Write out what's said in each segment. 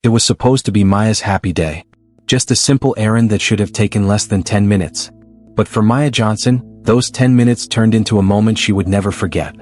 It was supposed to be Maya's happy day. Just a simple errand that should have taken less than 10 minutes. But for Maya Johnson, those 10 minutes turned into a moment she would never forget.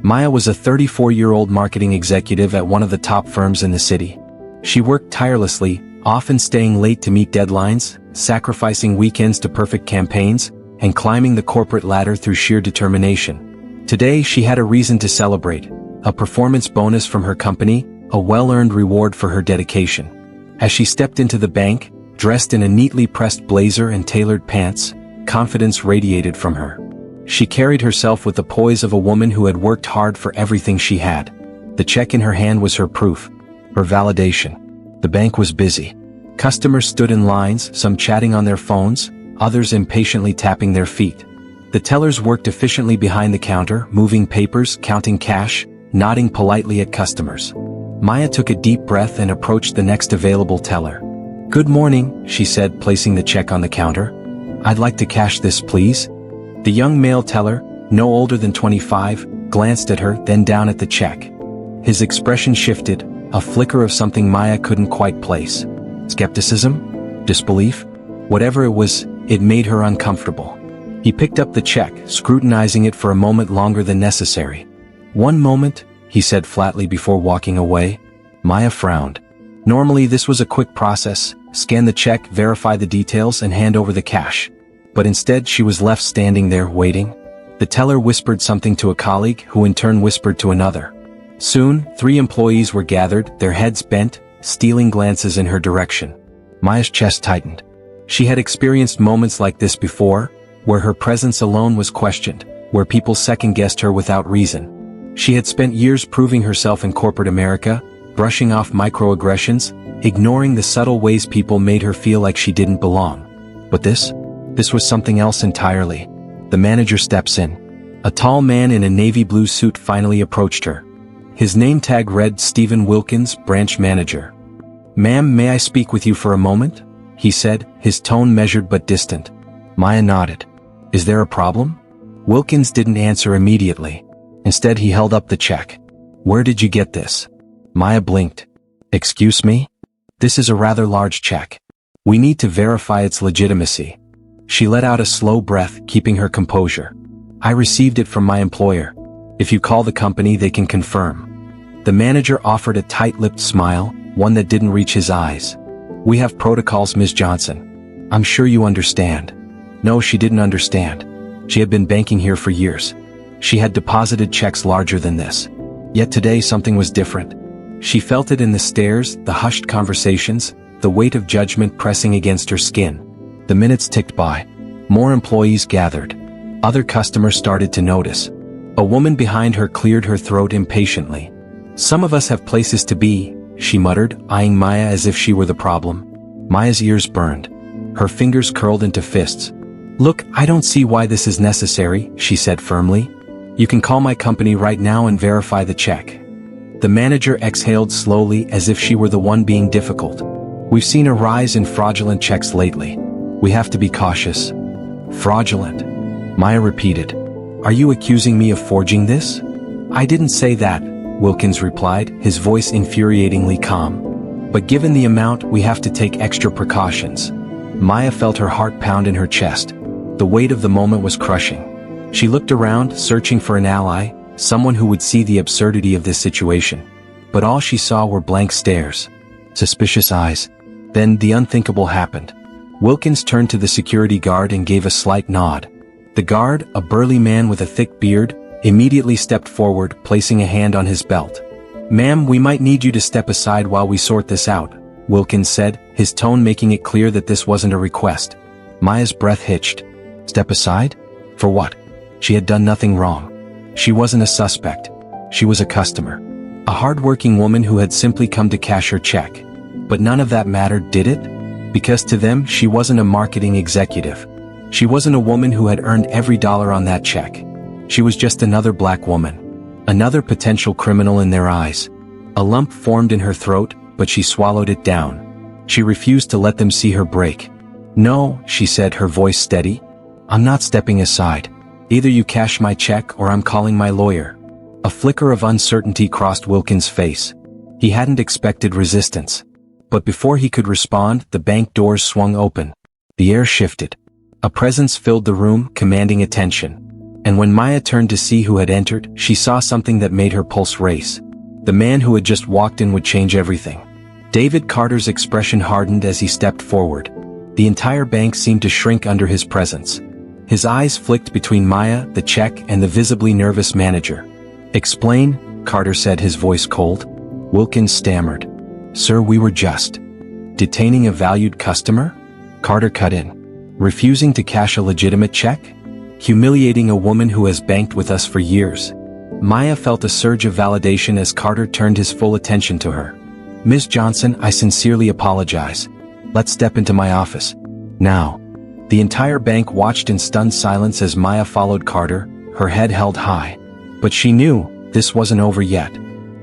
Maya was a 34-year-old marketing executive at one of the top firms in the city. She worked tirelessly, often staying late to meet deadlines, sacrificing weekends to perfect campaigns, and climbing the corporate ladder through sheer determination. Today she had a reason to celebrate, a performance bonus from her company, a well-earned reward for her dedication. As she stepped into the bank, dressed in a neatly pressed blazer and tailored pants, confidence radiated from her. She carried herself with the poise of a woman who had worked hard for everything she had. The check in her hand was her proof, her validation. The bank was busy. Customers stood in lines, some chatting on their phones, others impatiently tapping their feet. The tellers worked efficiently behind the counter, moving papers, counting cash, nodding politely at customers. Maya took a deep breath and approached the next available teller. "Good morning," she said, placing the check on the counter. "I'd like to cash this, please." The young male teller, no older than 25, glanced at her, then down at the check. His expression shifted, a flicker of something Maya couldn't quite place. Skepticism? Disbelief? Whatever it was, it made her uncomfortable. He picked up the check, scrutinizing it for a moment longer than necessary. "One moment," he said flatly before walking away. Maya frowned. Normally this was a quick process: scan the check, verify the details, and hand over the cash. But instead she was left standing there, waiting. The teller whispered something to a colleague, who in turn whispered to another. Soon, 3 employees were gathered, their heads bent, stealing glances in her direction. Maya's chest tightened. She had experienced moments like this before, where her presence alone was questioned, where people second-guessed her without reason. She had spent years proving herself in corporate America, brushing off microaggressions, ignoring the subtle ways people made her feel like she didn't belong. But this was something else entirely. The manager steps in. A tall man in a navy blue suit finally approached her. His name tag read Stephen Wilkins, branch manager. "Ma'am, may I speak with you for a moment?" he said, his tone measured but distant. Maya nodded. "Is there a problem?" Wilkins didn't answer immediately. Instead he held up the check. "Where did you get this?" Maya blinked. "Excuse me? This is a rather large check. We need to verify its legitimacy." She let out a slow breath, keeping her composure. "I received it from my employer. If you call the company, they can confirm." The manager offered a tight-lipped smile, one that didn't reach his eyes. "We have protocols, Ms. Johnson. I'm sure you understand." No, she didn't understand. She had been banking here for years. She had deposited checks larger than this. Yet today something was different. She felt it in the stares, the hushed conversations, the weight of judgment pressing against her skin. The minutes ticked by. More employees gathered. Other customers started to notice. A woman behind her cleared her throat impatiently. "Some of us have places to be," she muttered, eyeing Maya as if she were the problem. Maya's ears burned. Her fingers curled into fists. "Look, I don't see why this is necessary," she said firmly. "You can call my company right now and verify the check." The manager exhaled slowly, as if she were the one being difficult. "We've seen a rise in fraudulent checks lately. We have to be cautious." "Fraudulent?" Maya repeated. "Are you accusing me of forging this?" "I didn't say that," Wilkins replied, his voice infuriatingly calm. "But given the amount, we have to take extra precautions." Maya felt her heart pound in her chest. The weight of the moment was crushing. She looked around, searching for an ally, someone who would see the absurdity of this situation. But all she saw were blank stares. Suspicious eyes. Then the unthinkable happened. Wilkins turned to the security guard and gave a slight nod. The guard, a burly man with a thick beard, immediately stepped forward, placing a hand on his belt. "Ma'am, we might need you to step aside while we sort this out," Wilkins said, his tone making it clear that this wasn't a request. Maya's breath hitched. Step aside? For what? She had done nothing wrong. She wasn't a suspect. She was a customer. A hard-working woman who had simply come to cash her check. But none of that mattered, did it? Because to them, she wasn't a marketing executive. She wasn't a woman who had earned every dollar on that check. She was just another black woman. Another potential criminal in their eyes. A lump formed in her throat, but she swallowed it down. She refused to let them see her break. "No," she said, her voice steady. "I'm not stepping aside. Either you cash my check or I'm calling my lawyer." A flicker of uncertainty crossed Wilkins' face. He hadn't expected resistance. But before he could respond, the bank doors swung open. The air shifted. A presence filled the room, commanding attention. And when Maya turned to see who had entered, she saw something that made her pulse race. The man who had just walked in would change everything. David Carter's expression hardened as he stepped forward. The entire bank seemed to shrink under his presence. His eyes flicked between Maya, the check, and the visibly nervous manager. "Explain," Carter said, his voice cold. Wilkins stammered. "Sir, we were just detaining a valued customer?" Carter cut in. "Refusing to cash a legitimate check? Humiliating a woman who has banked with us for years." Maya felt a surge of validation as Carter turned his full attention to her. "Ms. Johnson, I sincerely apologize. Let's step into my office. Now." The entire bank watched in stunned silence as Maya followed Carter, her head held high. But she knew this wasn't over yet.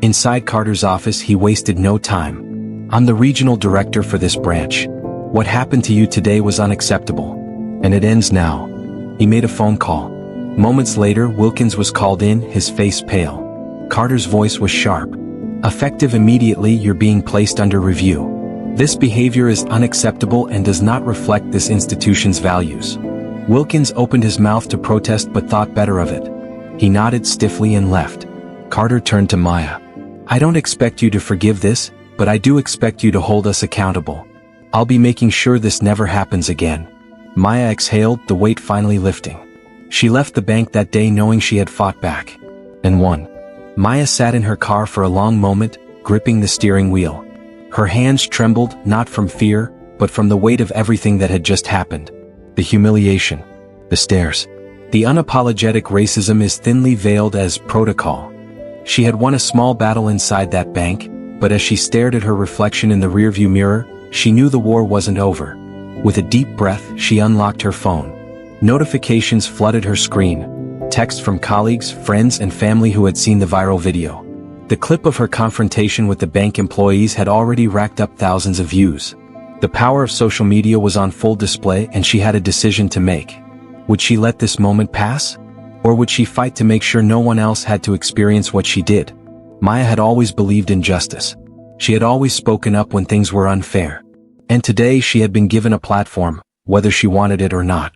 Inside Carter's office, he wasted no time. "I'm the regional director for this branch. What happened to you today was unacceptable. And it ends now." He made a phone call. Moments later, Wilkins was called in, his face pale. Carter's voice was sharp. "Effective immediately, you're being placed under review. This behavior is unacceptable and does not reflect this institution's values." Wilkins opened his mouth to protest but thought better of it. He nodded stiffly and left. Carter turned to Maya. "I don't expect you to forgive this, but I do expect you to hold us accountable. I'll be making sure this never happens again." Maya exhaled, the weight finally lifting. She left the bank that day knowing she had fought back. And won. Maya sat in her car for a long moment, gripping the steering wheel. Her hands trembled, not from fear, but from the weight of everything that had just happened. The humiliation. The stares. The unapologetic racism is thinly veiled as protocol. She had won a small battle inside that bank, but as she stared at her reflection in the rearview mirror, she knew the war wasn't over. With a deep breath, she unlocked her phone. Notifications flooded her screen. Texts from colleagues, friends, and family who had seen the viral video. The clip of her confrontation with the bank employees had already racked up thousands of views. The power of social media was on full display, and she had a decision to make. Would she let this moment pass? Or would she fight to make sure no one else had to experience what she did? Maya had always believed in justice. She had always spoken up when things were unfair. And today she had been given a platform, whether she wanted it or not.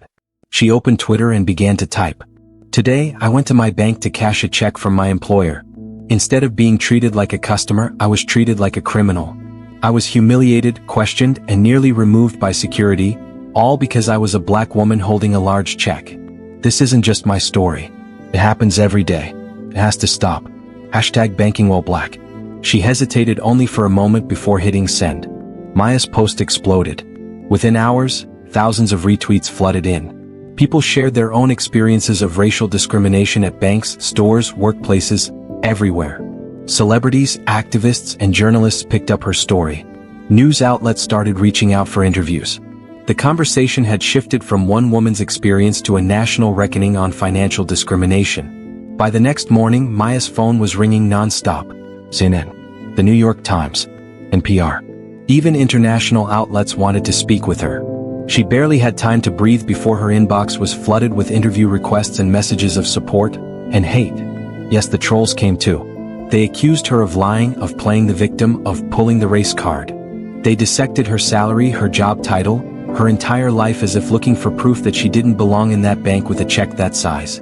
She opened Twitter and began to type. "Today, I went to my bank to cash a check from my employer. Instead of being treated like a customer, I was treated like a criminal. I was humiliated, questioned, and nearly removed by security, all because I was a black woman holding a large check. This isn't just my story. It happens every day. It has to stop. #BankingWhileBlack." She hesitated only for a moment before hitting send. Maya's post exploded. Within hours, thousands of retweets flooded in. People shared their own experiences of racial discrimination at banks, stores, workplaces, everywhere. Celebrities, activists, and journalists picked up her story. News outlets started reaching out for interviews. The conversation had shifted from one woman's experience to a national reckoning on financial discrimination. By the next morning, Maya's phone was ringing non-stop. CNN, the New York Times, NPR. Even international outlets wanted to speak with her. She barely had time to breathe before her inbox was flooded with interview requests and messages of support and hate. Yes, the trolls came too. They accused her of lying, of playing the victim, of pulling the race card. They dissected her salary, her job title, her entire life as if looking for proof that she didn't belong in that bank with a check that size.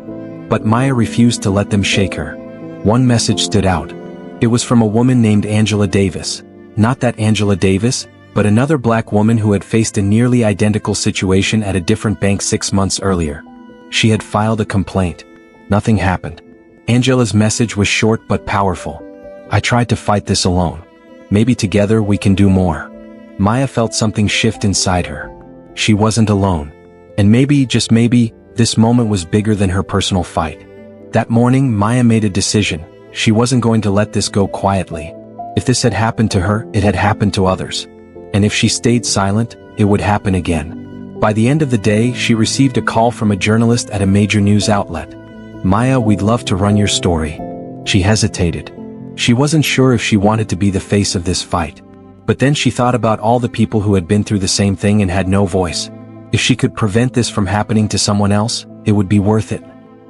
But Maya refused to let them shake her. One message stood out. It was from a woman named Angela Davis. Not that Angela Davis, but another black woman who had faced a nearly identical situation at a different bank 6 months earlier. She had filed a complaint. Nothing happened. Angela's message was short but powerful. "I tried to fight this alone. Maybe together we can do more." Maya felt something shift inside her. She wasn't alone. And maybe, just maybe, this moment was bigger than her personal fight. That morning, Maya made a decision. She wasn't going to let this go quietly. If this had happened to her, it had happened to others. And if she stayed silent, it would happen again. By the end of the day, she received a call from a journalist at a major news outlet. "Maya, we'd love to run your story." She hesitated. She wasn't sure if she wanted to be the face of this fight. But then she thought about all the people who had been through the same thing and had no voice. If she could prevent this from happening to someone else, it would be worth it.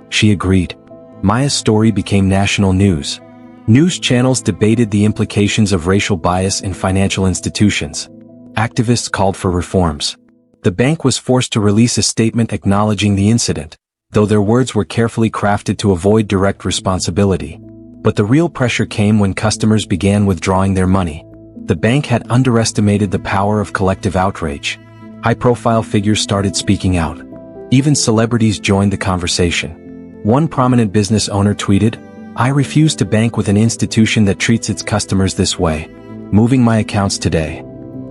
She agreed. Maya's story became national news. News channels debated the implications of racial bias in financial institutions. Activists called for reforms. The bank was forced to release a statement acknowledging the incident, though their words were carefully crafted to avoid direct responsibility. But the real pressure came when customers began withdrawing their money. The bank had underestimated the power of collective outrage. High-profile figures started speaking out. Even celebrities joined the conversation. One prominent business owner tweeted, "I refuse to bank with an institution that treats its customers this way. Moving my accounts today."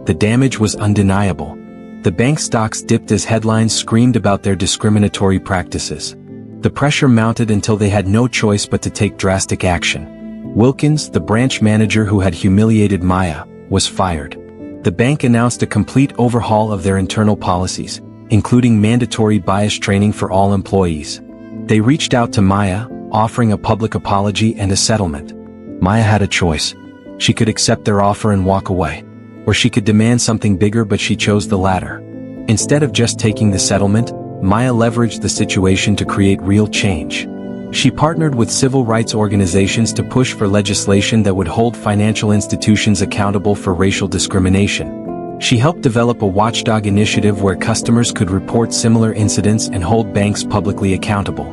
The damage was undeniable. The bank stocks dipped as headlines screamed about their discriminatory practices. The pressure mounted until they had no choice but to take drastic action. Wilkins, the branch manager who had humiliated Maya, was fired. The bank announced a complete overhaul of their internal policies, including mandatory bias training for all employees. They reached out to Maya, offering a public apology and a settlement. Maya had a choice. She could accept their offer and walk away, or she could demand something bigger, but she chose the latter. Instead of just taking the settlement, Maya leveraged the situation to create real change. She partnered with civil rights organizations to push for legislation that would hold financial institutions accountable for racial discrimination. She helped develop a watchdog initiative where customers could report similar incidents and hold banks publicly accountable.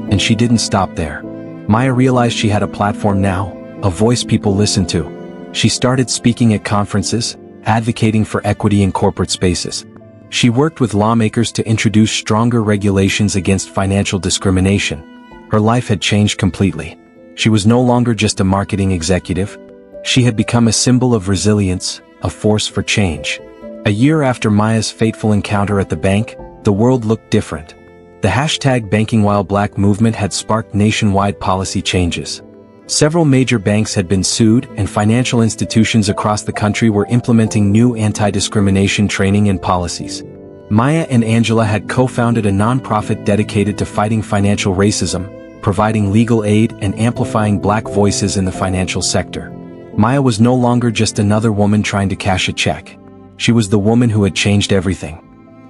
And she didn't stop there. Maya realized she had a platform now, a voice people listened to. She started speaking at conferences, advocating for equity in corporate spaces. She worked with lawmakers to introduce stronger regulations against financial discrimination. Her life had changed completely. She was no longer just a marketing executive. She had become a symbol of resilience, a force for change. A year after Maya's fateful encounter at the bank, the world looked different. The #BankingWhileBlack movement had sparked nationwide policy changes. Several major banks had been sued, and financial institutions across the country were implementing new anti-discrimination training and policies. Maya and Angela had co-founded a nonprofit dedicated to fighting financial racism, providing legal aid and amplifying Black voices in the financial sector. Maya was no longer just another woman trying to cash a check. She was the woman who had changed everything.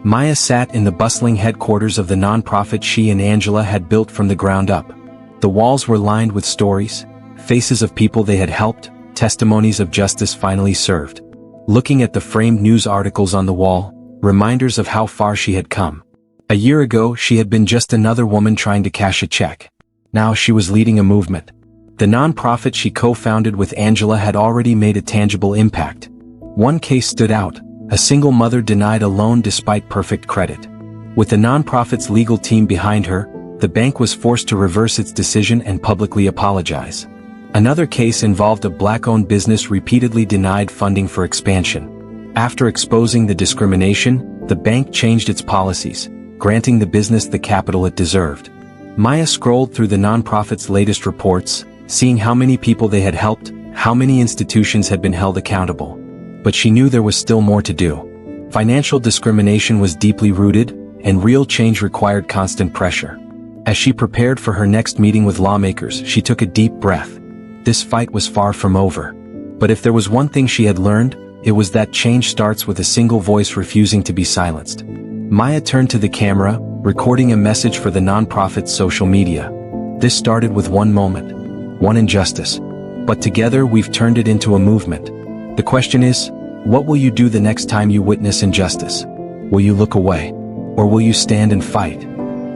Maya sat in the bustling headquarters of the nonprofit she and Angela had built from the ground up. The walls were lined with stories, faces of people they had helped, testimonies of justice finally served. Looking at the framed news articles on the wall, reminders of how far she had come. A year ago, she had been just another woman trying to cash a check. Now she was leading a movement. The nonprofit she co-founded with Angela had already made a tangible impact. One case stood out: a single mother denied a loan despite perfect credit. With the nonprofit's legal team behind her, the bank was forced to reverse its decision and publicly apologize. Another case involved a Black-owned business repeatedly denied funding for expansion. After exposing the discrimination, the bank changed its policies, granting the business the capital it deserved. Maya scrolled through the nonprofit's latest reports, seeing how many people they had helped, how many institutions had been held accountable. But she knew there was still more to do. Financial discrimination was deeply rooted, and real change required constant pressure. As she prepared for her next meeting with lawmakers, she took a deep breath. This fight was far from over. But if there was one thing she had learned, it was that change starts with a single voice refusing to be silenced. Maya turned to the camera, recording a message for the nonprofit's social media. This started with one moment, one injustice. But together we've turned it into a movement. The question is, what will you do the next time you witness injustice? Will you look away? Or will you stand and fight?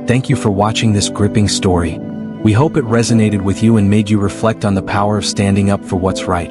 Thank you for watching this gripping story. We hope it resonated with you and made you reflect on the power of standing up for what's right.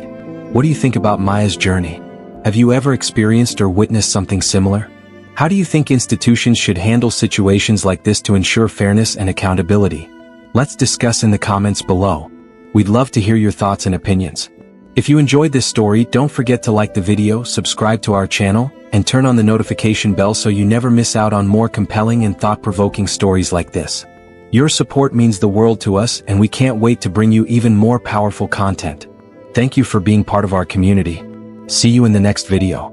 What do you think about Maya's journey? Have you ever experienced or witnessed something similar? How do you think institutions should handle situations like this to ensure fairness and accountability? Let's discuss in the comments below. We'd love to hear your thoughts and opinions. If you enjoyed this story, don't forget to like the video, subscribe to our channel, and turn on the notification bell so you never miss out on more compelling and thought-provoking stories like this. Your support means the world to us, and we can't wait to bring you even more powerful content. Thank you for being part of our community. See you in the next video.